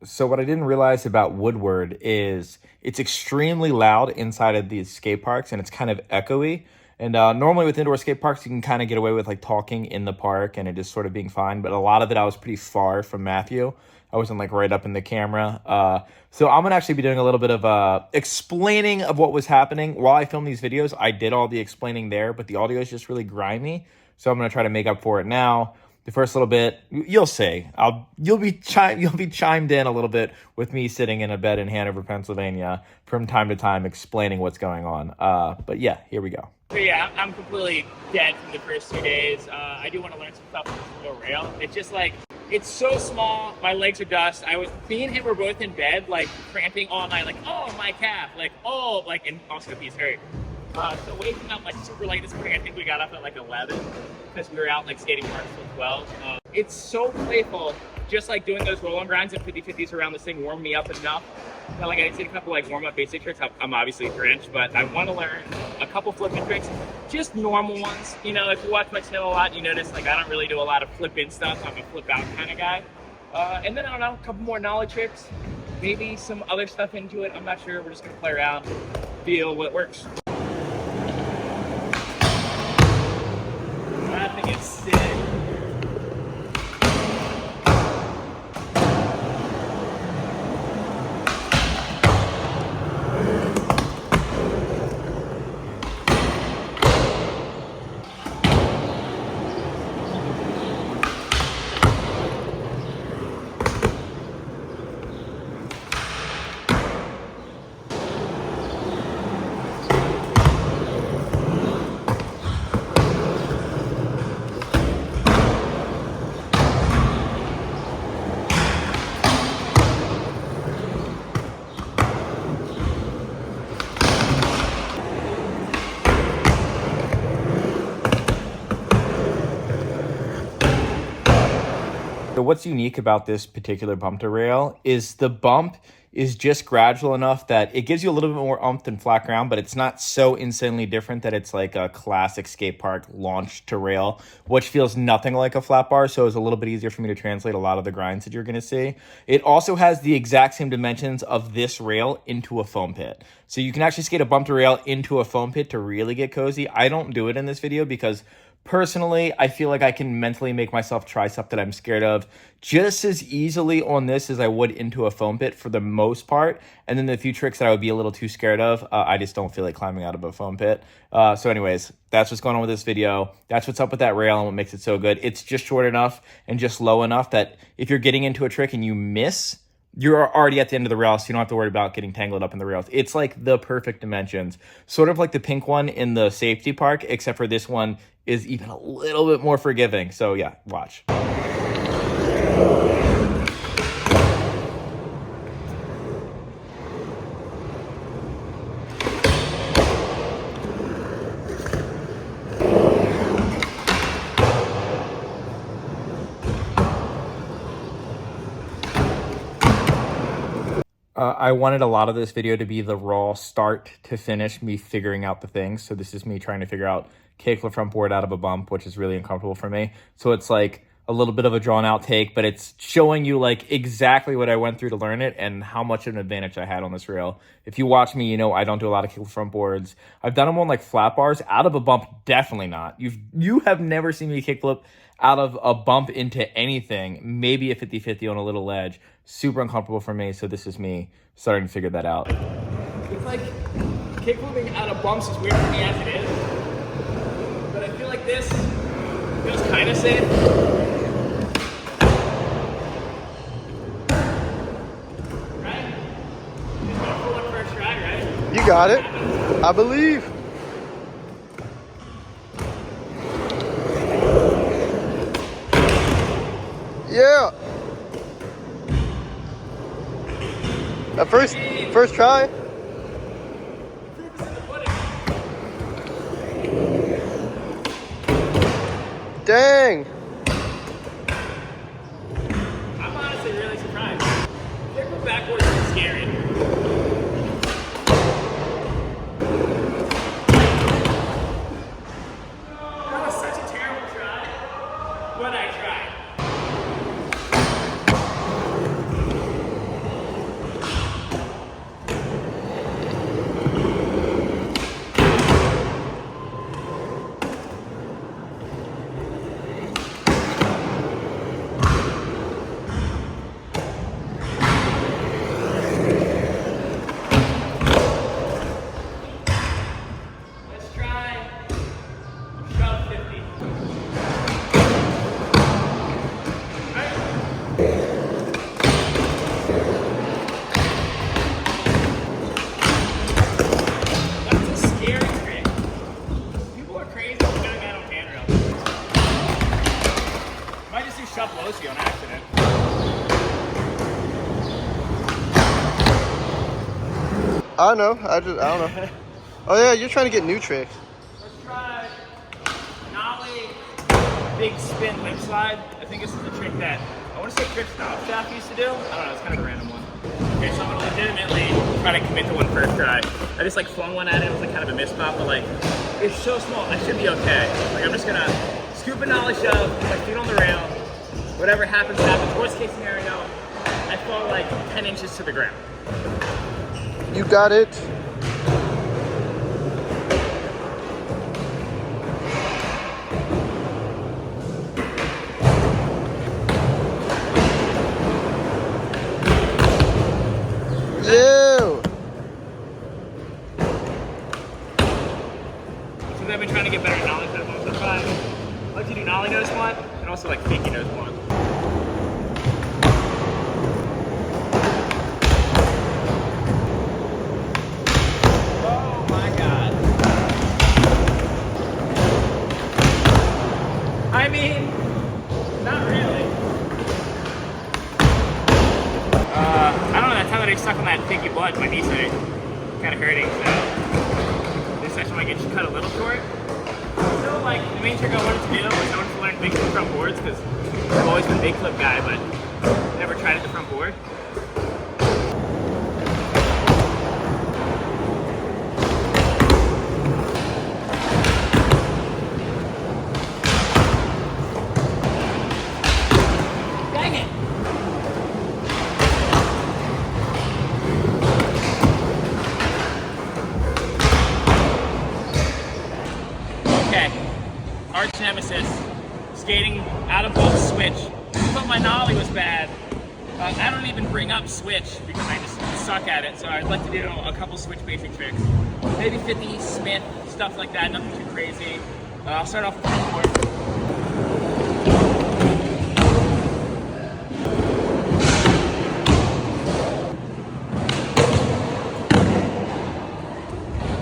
So what I didn't realize about Woodward is it's extremely loud inside of these skate parks and it's kind of echoey. And normally with indoor skate parks, you can kind of get away with like talking in the park and it just sort of being fine. But a lot of it, I was pretty far from Matthew. I wasn't like right up in the camera. So I'm gonna actually be doing a little bit of explaining of what was happening while I filmed these videos. I did all the explaining there, but the audio is just really grimy. So I'm gonna try to make up for it now. The first little bit, you'll see. You'll be chimed in a little bit with me sitting in a bed in Hanover, Pennsylvania, from time to time, explaining what's going on. But yeah, here we go. So yeah, I'm completely dead from the first 2 days. I do want to learn some stuff on this little rail. It's just like, it's so small. My legs are dust. Me and him were both in bed, like cramping all night, like, oh, my calf, like, oh, like, and also he's hurt. So waking up like super late this morning, I think we got up at like 11 because we were out like skating parks till 12. It's so playful, just like doing those roll-on grinds and 50-50s around this thing warmed me up enough. Like I did a couple like warm-up basic tricks. I'm obviously drenched, but I want to learn a couple flipping tricks, just normal ones. You know, if you watch my channel a lot, you notice like I don't really do a lot of flip-in stuff. I'm a flip-out kind of guy. And then I don't know, a couple more knowledge tricks, maybe some other stuff into it. I'm not sure. We're just gonna play around, feel what works. I think it's sick. So what's unique about this particular bump to rail is the bump is just gradual enough that it gives you a little bit more oomph than flat ground, but it's not so insanely different that it's like a classic skate park launch to rail, which feels nothing like a flat bar. So it's a little bit easier for me to translate a lot of the grinds that you're going to see. It also has the exact same dimensions of this rail into a foam pit. So you can actually skate a bump to rail into a foam pit to really get cozy. I don't do it in this video because personally, I feel like I can mentally make myself try stuff that I'm scared of just as easily on this as I would into a foam pit for the most part. And then the few tricks that I would be a little too scared of, I just don't feel like climbing out of a foam pit. So anyways, that's what's going on with this video. That's what's up with that rail and what makes it so good. It's just short enough and just low enough that if you're getting into a trick and you miss, you're already at the end of the rail, so you don't have to worry about getting tangled up in the rails. It's like the perfect dimensions. Sort of like the pink one in the safety park, except for this one is even a little bit more forgiving. So yeah, watch. I wanted a lot of this video to be the raw start to finish, me figuring out the things. So this is me trying to figure out kickflip front board out of a bump, which is really uncomfortable for me. So it's like a little bit of a drawn out take, but it's showing you like exactly what I went through to learn it and how much of an advantage I had on this rail. If you watch me, you know I don't do a lot of kickflip front boards. I've done them on like flat bars. Out of a bump, definitely not. You have never seen me kickflip out of a bump into anything, maybe a 50-50 on a little ledge. Super uncomfortable for me, so this is me starting to figure that out. It's like kickflipping out of bumps is weird for me as it is, but I feel like this feels kind of safe. Right? Just go for one first try, right? You got it. I believe. Yeah. That first try. Dang. I'm honestly really surprised. Kickflip backwards is scary. That was such a terrible try, but I tried. I know. I don't know. Oh yeah, you're trying to get new tricks. Let's try nollie, big spin lip slide. I think this is the trick that I want to say Chris Staff used to do. I don't know. It's kind of a random one. Okay, so I'm gonna legitimately try to commit to one first try. I just like flung one at it. It was like kind of a miss pop, but like it's so small. I should be okay. Like I'm just gonna scoop a nollie shove, put my feet on the rail. Whatever happens, happens. Worst case scenario, I fall like 10 inches to the ground. You got it. Yeah. So I've been trying to get better at nollie nose blunt. So I like to do nollie nose blunt and also like fakie nose blunt. Oh my god. I mean, not really. I don't know, that time that I stuck on that pinky blood, my knees are kind of hurting, so this session might get cut a little short. So like, the main trick I wanted to do was I wanted to learn big flip front boards, because I've always been a big flip guy, but never tried at the front board. Dang it! Okay, arch nemesis, skating out of both switch. I thought my nollie was bad. I don't even bring up switch because I just suck at it, so I'd like to do a couple switch basic tricks. Maybe 50, Smith, stuff like that, nothing too crazy. I'll start off with the front board.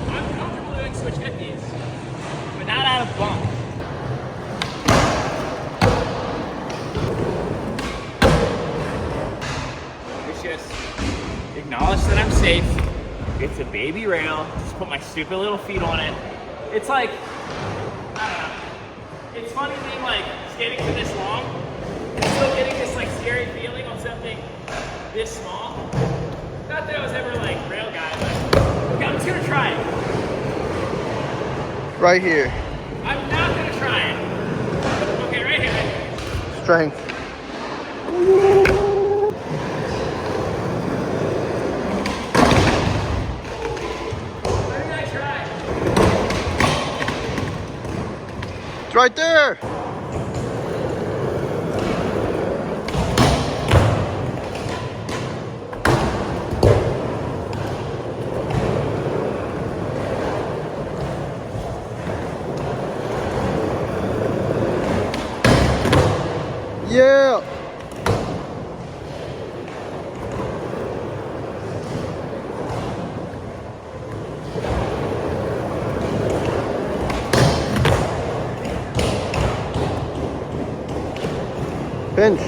I'm comfortable doing switch 50s, but not out of bump. It's just acknowledge that I'm safe. It's a baby rail. Just put my stupid little feet on it. It's like, I don't know. It's funny being like skating for this long and still getting this like scary feeling on something this small. Not that I was ever like rail guy, but okay, I'm just gonna try it. Right here. I'm not gonna try it. Okay, right here. Strength. Where did I try? It's right there. Yeah. Pinched.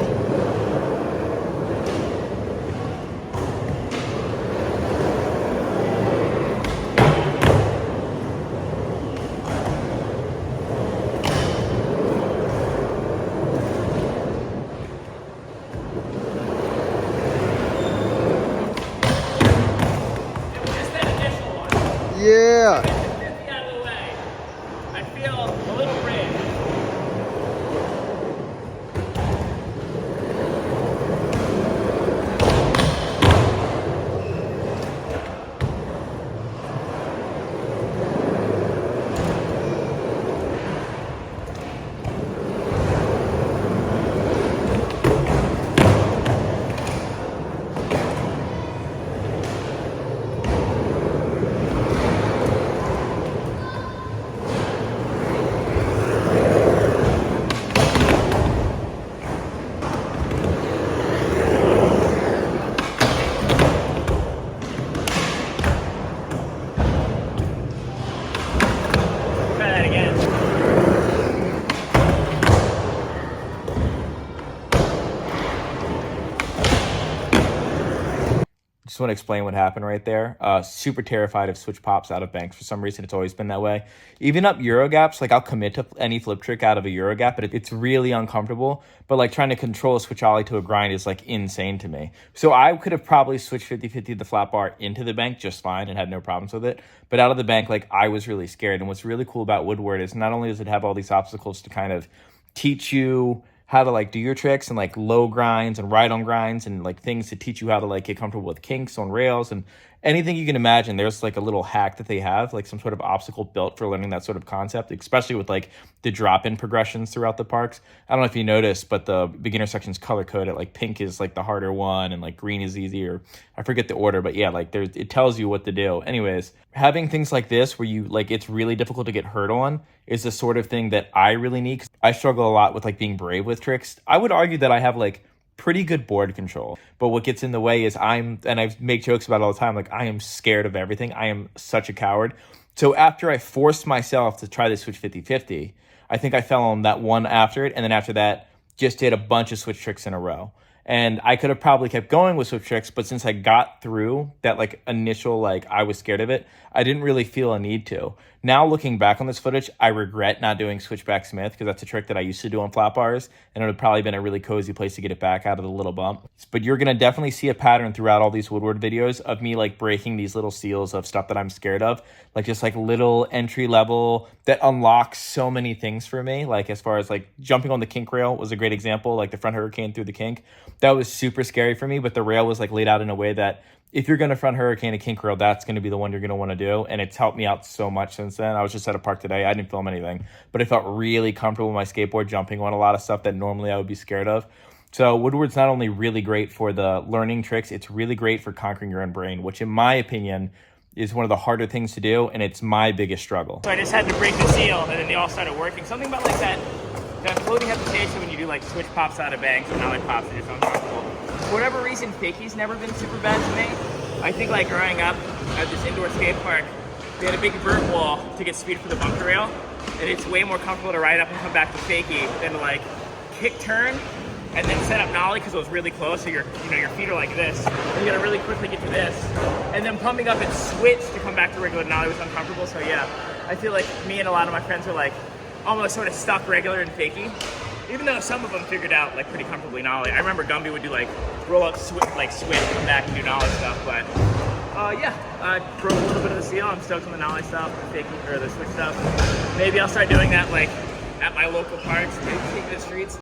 Just that initial one. Yeah. Get the 50 out of the way. I feel a little brave. Just want to explain what happened right there. Super terrified of switch pops out of banks. For some reason, it's always been that way. Even up Euro gaps, like I'll commit to any flip trick out of a Euro gap, but it's really uncomfortable. But like trying to control a switch ollie to a grind is like insane to me. So I could have probably switched 50-50 the flat bar into the bank just fine and had no problems with it. But out of the bank, like I was really scared. And what's really cool about Woodward is not only does it have all these obstacles to kind of teach you how to like do your tricks and like low grinds and right on grinds and like things to teach you how to like get comfortable with kinks on rails and anything you can imagine. There's like a little hack that they have, like some sort of obstacle built for learning that sort of concept, especially with like the drop-in progressions throughout the parks. I don't know if you noticed, but the beginner section's color coded. Like pink is like the harder one and like green is easier. I forget the order, but yeah, like there's, it tells you what to do. Anyways, having things like this where you like it's really difficult to get hurt on is the sort of thing that I really need. I struggle a lot with like being brave with tricks. I would argue that I have like pretty good board control, but what gets in the way is and I make jokes about it all the time, like I am scared of everything. I am such a coward. So after I forced myself to try to switch 50-50, I think I fell on that one after it, and then after that just did a bunch of switch tricks in a row. And I could have probably kept going with switch tricks, but since I got through that like initial, like I was scared of it, I didn't really feel a need to. Now looking back on this footage, I regret not doing switchback Smith because that's a trick that I used to do on flat bars, and it would have probably been a really cozy place to get it back out of the little bump. But you're gonna definitely see a pattern throughout all these Woodward videos of me like breaking these little seals of stuff that I'm scared of, like just like little entry level that unlocks so many things for me. Like as far as like jumping on the kink rail was a great example, like the front hurricane through the kink. That was super scary for me, but the rail was like laid out in a way that if you're going to front hurricane a kink rail, that's going to be the one you're going to want to do. And it's helped me out so much since then. I was just at a park today. I didn't film anything, but I felt really comfortable with my skateboard jumping on a lot of stuff that normally I would be scared of. So Woodward's not only really great for the learning tricks, it's really great for conquering your own brain, which in my opinion is one of the harder things to do, and it's my biggest struggle. So I just had to break the seal, and then they all started working. Something about like that floating hesitation when you do like switch pops out of banks and nollie pops are just uncomfortable. For whatever reason, fakies never been super bad to me. I think like growing up at this indoor skate park, they had a big vert wall to get speed for the bumper rail, and it's way more comfortable to ride up and come back to fakie than to like kick turn and then set up nollie because it was really close. So your feet are like this, and you gotta really quickly get to this, and then pumping up and switch to come back to regular nollie was uncomfortable. So yeah, I feel like me and a lot of my friends are like almost sort of stuck regular and fakie, even though some of them figured out like pretty comfortably nollie. I remember Gumby would do like roll up, switch, come back and do nollie stuff. But yeah, I broke a little bit of the seal. I'm stoked on the nollie stuff, the fakie or the switch stuff. Maybe I'll start doing that like at my local parks, maybe taking the streets.